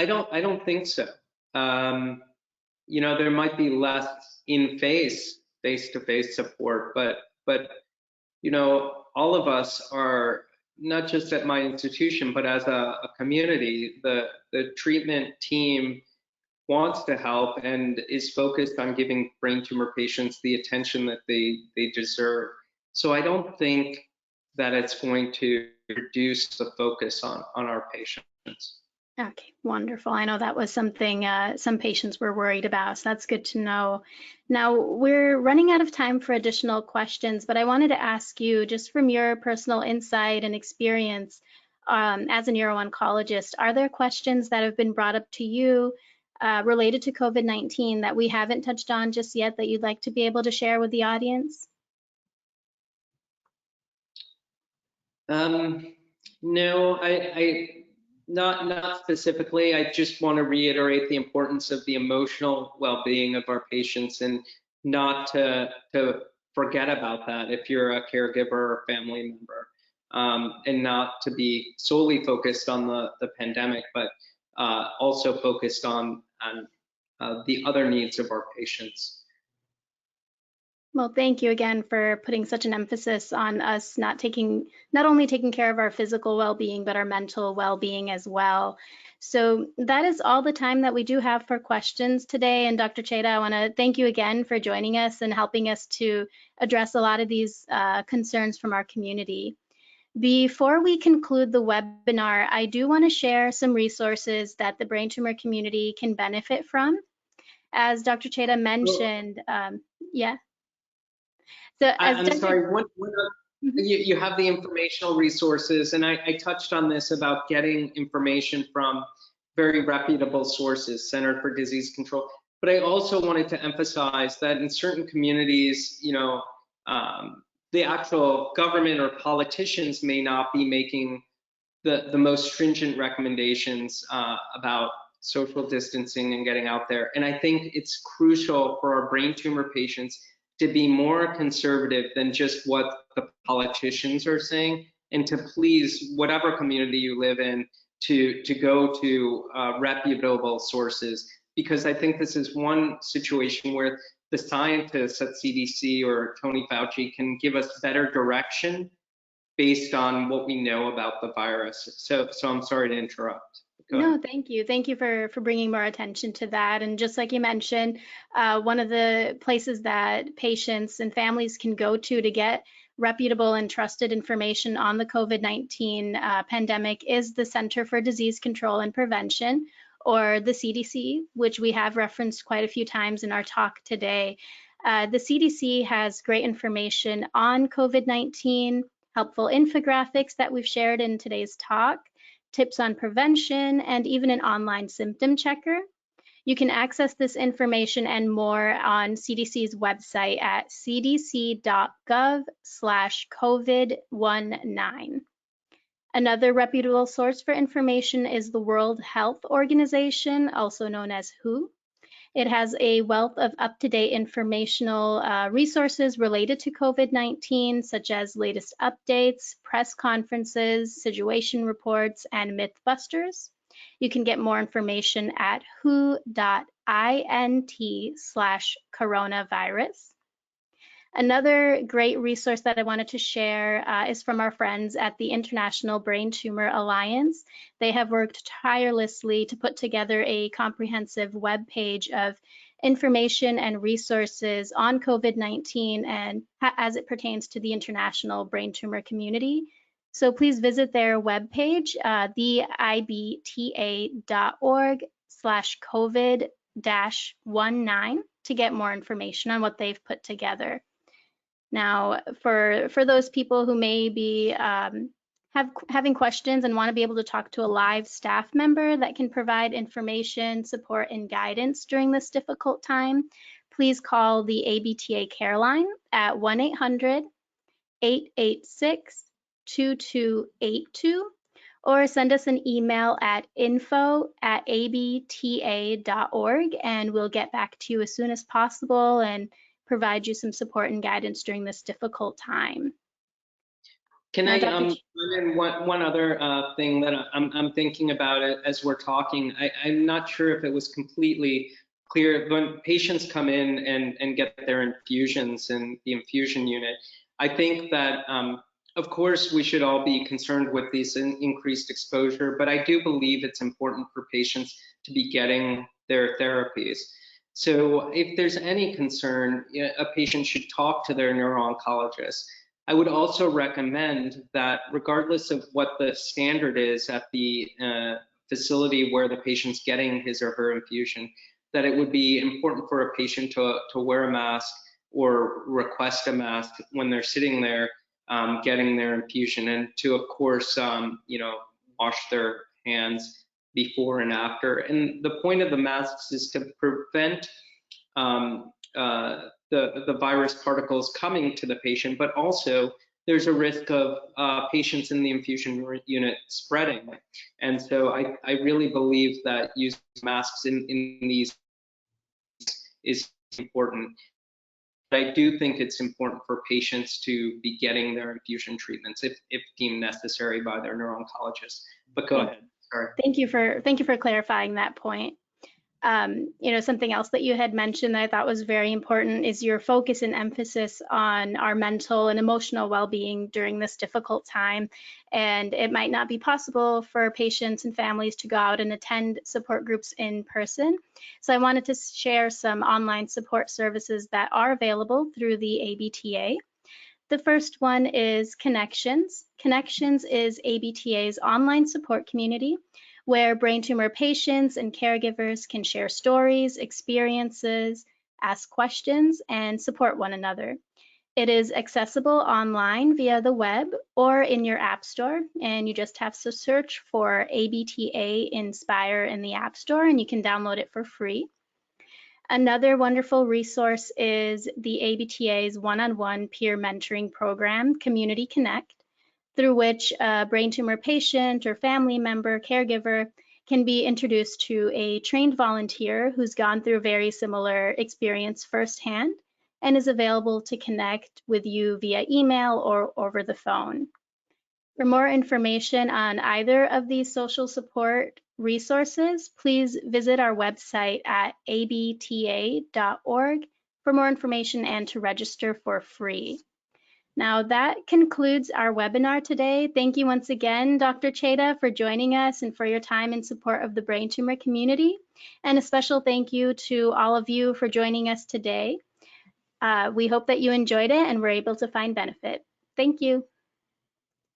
don't think so. You know, there might be less in-face face-to-face support. But you know, all of us are, not just at my institution, but as a community, the treatment team wants to help and is focused on giving brain tumor patients the attention that they deserve. So I don't think that it's going to reduce the focus on our patients. Okay, wonderful. I know that was something some patients were worried about, so that's good to know. Now, we're running out of time for additional questions, but I wanted to ask you, just from your personal insight and experience as a neuro-oncologist, are there questions that have been brought up to you related to COVID-19 that we haven't touched on just yet that you'd like to be able to share with the audience? No, I not specifically. I just want to reiterate the importance of the emotional well-being of our patients and not to forget about that if you're a caregiver or family member, and not to be solely focused on the pandemic, but also focused on the other needs of our patients. Well, thank you again for putting such an emphasis on us not only taking care of our physical well-being, but our mental well-being as well. So that is all the time that we do have for questions today. And Dr. Chheda, I want to thank you again for joining us and helping us to address a lot of these concerns from our community. Before we conclude the webinar, I do want to share some resources that the brain tumor community can benefit from. As Dr. Chheda mentioned, yeah. So as I'm sorry, you have the informational resources, and I touched on this about getting information from very reputable sources, Center for Disease Control. But I also wanted to emphasize that in certain communities, you know, the actual government or politicians may not be making the most stringent recommendations about social distancing and getting out there. And I think it's crucial for our brain tumor patients to be more conservative than just what the politicians are saying, and to please whatever community you live in to go to reputable sources, because I think this is one situation where the scientists at CDC or Tony Fauci can give us better direction based on what we know about the virus. So I'm sorry to interrupt. No, thank you. Thank you for bringing more attention to that. And just like you mentioned, one of the places that patients and families can go to get reputable and trusted information on the COVID-19 pandemic is the Center for Disease Control and Prevention, or the CDC, which we have referenced quite a few times in our talk today. The CDC has great information on COVID-19, helpful infographics that we've shared in today's talk, tips on prevention, and even an online symptom checker. You can access this information and more on CDC's website at cdc.gov/COVID-19. Another reputable source for information is the World Health Organization, also known as WHO. It has a wealth of up-to-date informational resources related to COVID-19, such as latest updates, press conferences, situation reports, and mythbusters. You can get more information at who.int/coronavirus. Another great resource that I wanted to share is from our friends at the International Brain Tumor Alliance. They have worked tirelessly to put together a comprehensive web page of information and resources on COVID-19 and as it pertains to the international brain tumor community. So please visit their webpage, theibta.org/COVID-19 to get more information on what they've put together. Now, for those people who may be having questions and want to be able to talk to a live staff member that can provide information, support, and guidance during this difficult time, please call the ABTA Care Line at 1-800-886-2282 or send us an email at info@abta.org, and we'll get back to you as soon as possible and provide you some support and guidance during this difficult time. Can I in one other thing that I'm thinking about it as we're talking? I'm not sure if it was completely clear when patients come in and get their infusions in the infusion unit. I think that, of course, we should all be concerned with this increased exposure, but I do believe it's important for patients to be getting their therapies. So if there's any concern, a patient should talk to their neuro-oncologist. I would also recommend that regardless of what the standard is at the facility where the patient's getting his or her infusion, that it would be important for a patient to wear a mask or request a mask when they're sitting there getting their infusion, and to, of course, wash their hands before and after. And the point of the masks is to prevent the virus particles coming to the patient, but also there's a risk of patients in the infusion unit spreading. And so I really believe that using masks in these is important. But I do think it's important for patients to be getting their infusion treatments if deemed necessary by their neuro-oncologist. But go ahead. Sorry. Thank you for clarifying that point. Something else that you had mentioned that I thought was very important is your focus and emphasis on our mental and emotional well-being during this difficult time. And it might not be possible for patients and families to go out and attend support groups in person. So I wanted to share some online support services that are available through the ABTA. The first one is Connections. Connections is ABTA's online support community where brain tumor patients and caregivers can share stories, experiences, ask questions, and support one another. It is accessible online via the web or in your app store, and you just have to search for ABTA Inspire in the app store, and you can download it for free. Another wonderful resource is the ABTA's one-on-one peer mentoring program, Community Connect, through which a brain tumor patient or family member, caregiver, can be introduced to a trained volunteer who's gone through a very similar experience firsthand and is available to connect with you via email or over the phone. For more information on either of these social support resources, please visit our website at abta.org for more information and to register for free. Now that concludes our webinar today. Thank you once again, Dr. Chheda, for joining us and for your time in support of the brain tumor community. And a special thank you to all of you for joining us today. We hope that you enjoyed it and were able to find benefit. Thank you.